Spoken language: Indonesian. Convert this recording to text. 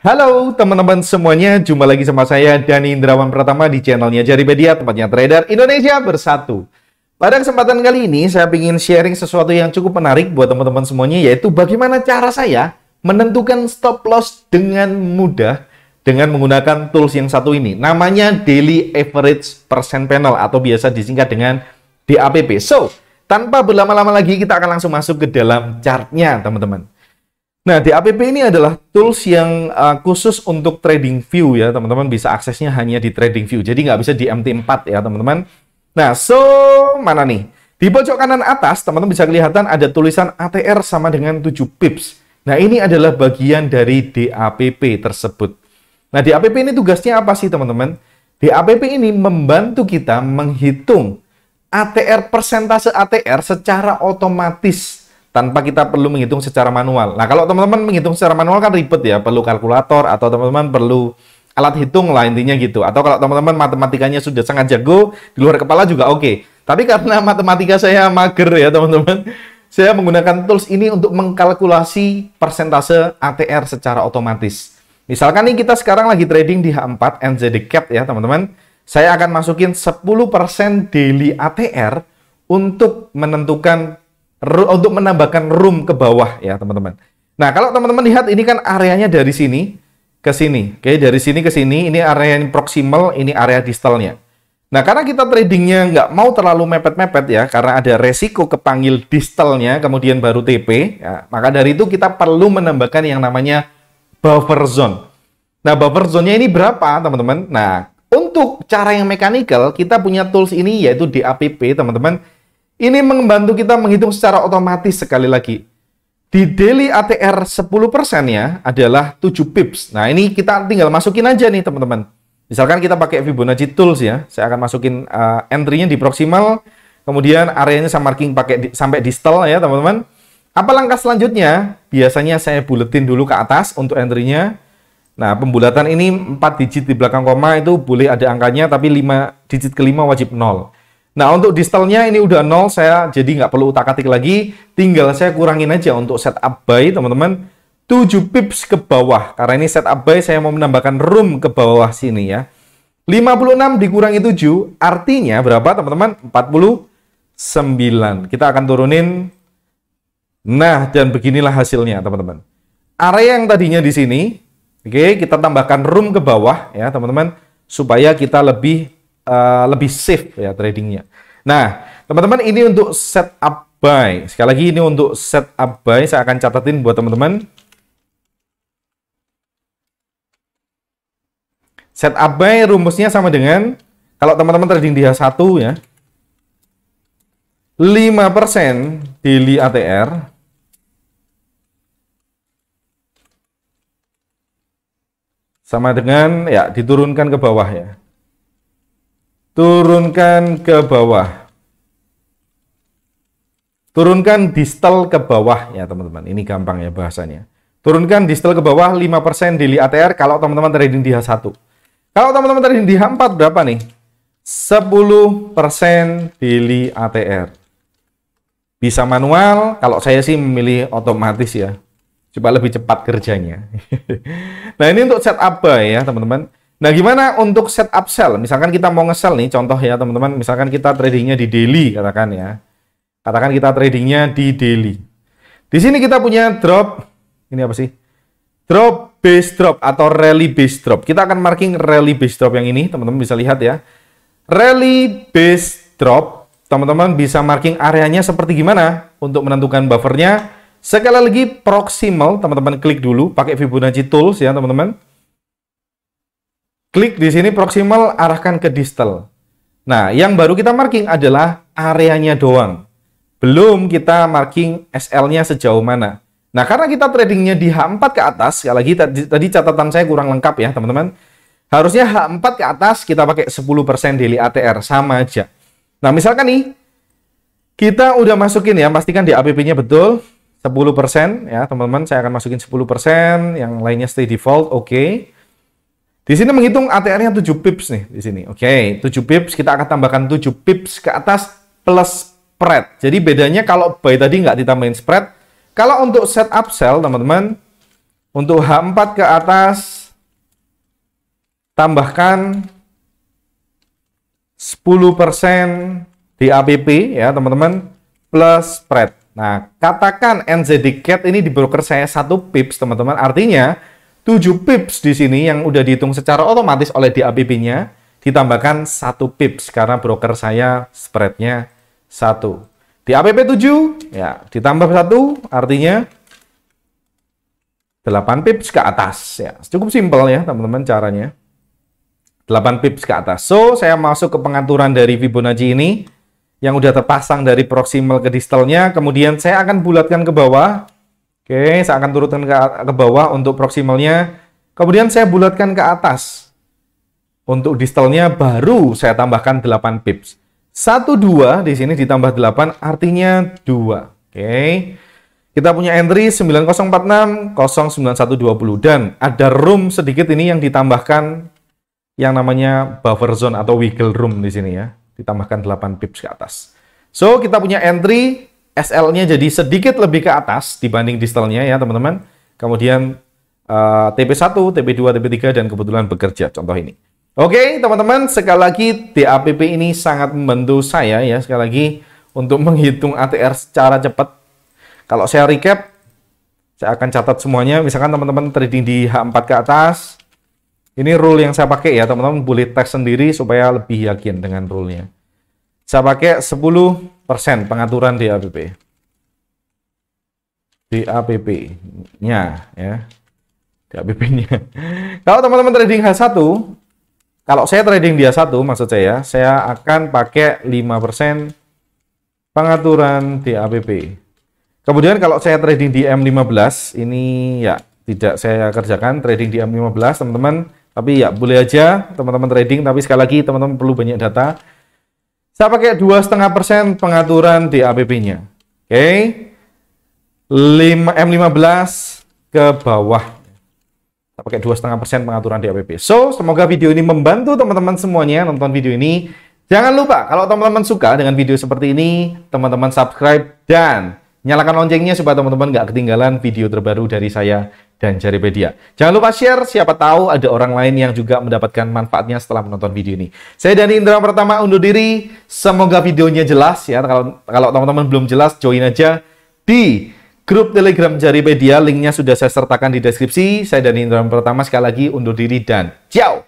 Halo teman-teman semuanya, jumpa lagi sama saya Dani Indrawan Pratama di channelnya Jaripedia, tempatnya trader Indonesia bersatu. Pada kesempatan kali ini saya ingin sharing sesuatu yang cukup menarik buat teman-teman semuanya, yaitu bagaimana cara saya menentukan stop loss dengan mudah dengan menggunakan tools yang satu ini. Namanya Daily Average Percent Panel atau biasa disingkat dengan DAPP. So, tanpa berlama-lama lagi kita akan langsung masuk ke dalam chartnya teman-teman. Nah, DAPP ini adalah tools yang khusus untuk trading view ya, teman-teman. Bisa aksesnya hanya di trading view. Jadi nggak bisa di MT4 ya, teman-teman. Nah, mana nih? Di pojok kanan atas, teman-teman bisa kelihatan ada tulisan ATR sama dengan 7 pips. Nah, ini adalah bagian dari DAPP tersebut. Nah, DAPP ini tugasnya apa sih, teman-teman? DAPP ini membantu kita menghitung ATR, persentase ATR secara otomatis, tanpa kita perlu menghitung secara manual. Nah, kalau teman-teman menghitung secara manual kan ribet ya, perlu kalkulator atau teman-teman perlu alat hitung lah intinya gitu. Atau kalau teman-teman matematikanya sudah sangat jago, di luar kepala juga oke. Tapi karena matematika saya mager ya teman-teman, saya menggunakan tools ini untuk mengkalkulasi persentase ATR secara otomatis. Misalkan nih kita sekarang lagi trading di H4 NZD Cap ya teman-teman. Saya akan masukin 10% daily ATR untuk menambahkan room ke bawah ya teman-teman. Nah, kalau teman-teman lihat ini kan areanya dari sini ke sini. Oke, dari sini ke sini ini area yang proximal, ini area distalnya. Nah, karena kita tradingnya nggak mau terlalu mepet-mepet ya, karena ada resiko kepanggil distalnya, kemudian baru TP, ya, maka dari itu kita perlu menambahkan yang namanya buffer zone. Nah, buffer zone-nya ini berapa teman-teman? Nah, untuk cara yang mechanical, kita punya tools ini yaitu DAPP teman-teman. Ini membantu kita menghitung secara otomatis sekali lagi. Di daily ATR 10%-nya adalah 7 pips. Nah, ini kita tinggal masukin aja nih, teman-teman. Misalkan kita pakai Fibonacci Tools ya. Saya akan masukin entry-nya di proximal. Kemudian areanya saya marking pakai sampai distal ya, teman-teman. Apa langkah selanjutnya? Biasanya saya buletin dulu ke atas untuk entry-nya. Nah, pembulatan ini 4 digit di belakang koma itu boleh ada angkanya, tapi 5 digit kelima wajib 0. Nah, untuk distalnya ini udah 0, saya jadi nggak perlu utak-atik lagi, tinggal saya kurangin aja untuk setup buy, teman-teman, 7 pips ke bawah. Karena ini setup buy, saya mau menambahkan room ke bawah sini ya. 56 dikurangi 7, artinya berapa, teman-teman? 49. Kita akan turunin. Nah, dan beginilah hasilnya, teman-teman. Area yang tadinya di sini, oke, kita tambahkan room ke bawah ya, teman-teman, supaya kita lebih safe ya tradingnya. Nah, teman-teman, ini untuk setup buy. Sekali lagi ini untuk setup buy, saya akan catatin buat teman-teman. Setup buy rumusnya sama dengan kalau teman-teman trading di H1 ya. 5% daily ATR sama dengan ya diturunkan ke bawah ya. Turunkan ke bawah. Turunkan distal ke bawah ya teman-teman. Ini gampang ya bahasanya. Turunkan distal ke bawah 5% daily ATR kalau teman-teman trading di H1. Kalau teman-teman trading di H4 berapa nih? 10% daily ATR. Bisa manual, kalau saya sih memilih otomatis ya. Coba lebih cepat kerjanya. Nah, ini untuk setup buy ya teman-teman. Nah, gimana untuk setup sell? Misalkan kita mau nge-sell nih, contoh ya teman-teman. Misalkan kita tradingnya di daily, katakan ya. Katakan kita tradingnya di daily. Di sini kita punya drop. Ini apa sih? Drop base drop atau rally base drop. Kita akan marking rally base drop yang ini, teman-teman bisa lihat ya. Rally base drop, teman-teman bisa marking areanya seperti gimana untuk menentukan buffernya. Sekali lagi proximal, teman-teman klik dulu pakai Fibonacci Tools ya, teman-teman. Klik di sini proximal, arahkan ke distal. Nah, yang baru kita marking adalah areanya doang. Belum kita marking SL-nya sejauh mana. Nah, karena kita tradingnya di H4 ke atas, sekali lagi tadi catatan saya kurang lengkap ya, teman-teman. Harusnya H4 ke atas kita pakai 10% daily ATR, sama aja. Nah, misalkan nih, kita udah masukin ya, pastikan di APP-nya betul, 10% ya, teman-teman. Saya akan masukin 10%, yang lainnya stay default, oke. Di sini menghitung ATR-nya 7 pips nih di sini. Oke, 7 pips kita akan tambahkan 7 pips ke atas plus spread. Jadi bedanya kalau buy tadi nggak ditambahin spread. Kalau untuk setup sell, teman-teman, Untuk H4 ke atas, tambahkan 10% DAPP ya teman-teman, plus spread. Nah, katakan NZD CAT ini di broker saya 1 pips teman-teman, artinya 7 pips di sini yang udah dihitung secara otomatis oleh DAPP-nya, ditambahkan 1 pips karena broker saya spreadnya 1. DAPP 7 ya ditambah 1 artinya 8 pips ke atas ya. Cukup simpel ya teman-teman caranya. 8 pips ke atas. So, saya masuk ke pengaturan dari Fibonacci ini yang udah terpasang dari proximal ke distalnya, kemudian saya akan bulatkan ke bawah. Oke, saya akan turunkan ke bawah untuk proximalnya. Kemudian saya bulatkan ke atas. Untuk distalnya baru saya tambahkan 8 pips. 1 2 di sini ditambah 8 artinya 2. Oke. Kita punya entry 9046 09120 dan ada room sedikit ini yang ditambahkan yang namanya buffer zone atau wiggle room di sini ya. Ditambahkan 8 pips ke atas. So, kita punya entry SL-nya jadi sedikit lebih ke atas dibanding distalnya ya, teman-teman. Kemudian TP1, TP2, TP3 dan kebetulan bekerja contoh ini. Oke, teman-teman, sekali lagi DAPP ini sangat membantu saya ya, sekali lagi untuk menghitung ATR secara cepat. Kalau saya recap, saya akan catat semuanya. Misalkan teman-teman trading di H4 ke atas, ini rule yang saya pakai ya, teman-teman boleh teks sendiri supaya lebih yakin dengan rule-nya. Saya pakai 10% pengaturan DAPP. DAPP-nya ya. DAPP-nya. Kalau teman-teman trading H1, kalau saya trading di H1 maksud saya akan pakai 5% pengaturan DAPP. Kemudian kalau saya trading di M15, ini ya tidak saya kerjakan trading di M15 teman-teman. Tapi ya boleh aja teman-teman trading, tapi sekali lagi teman-teman perlu banyak data. Saya pakai 2,5% pengaturan DAPP-nya. Oke. M15 ke bawah. Saya pakai 2,5% pengaturan DAPP. So, semoga video ini membantu teman-teman semuanya nonton video ini. Jangan lupa kalau teman-teman suka dengan video seperti ini, teman-teman subscribe dan nyalakan loncengnya supaya teman-teman nggak ketinggalan video terbaru dari saya dan Jaripedia. Jangan lupa share, siapa tahu ada orang lain yang juga mendapatkan manfaatnya setelah menonton video ini. Saya Dani Indra pertama undur diri. Semoga videonya jelas ya. Kalau teman-teman belum jelas, join aja di grup Telegram Jaripedia. Linknya sudah saya sertakan di deskripsi. Saya Dani Indra pertama sekali lagi undur diri dan ciao.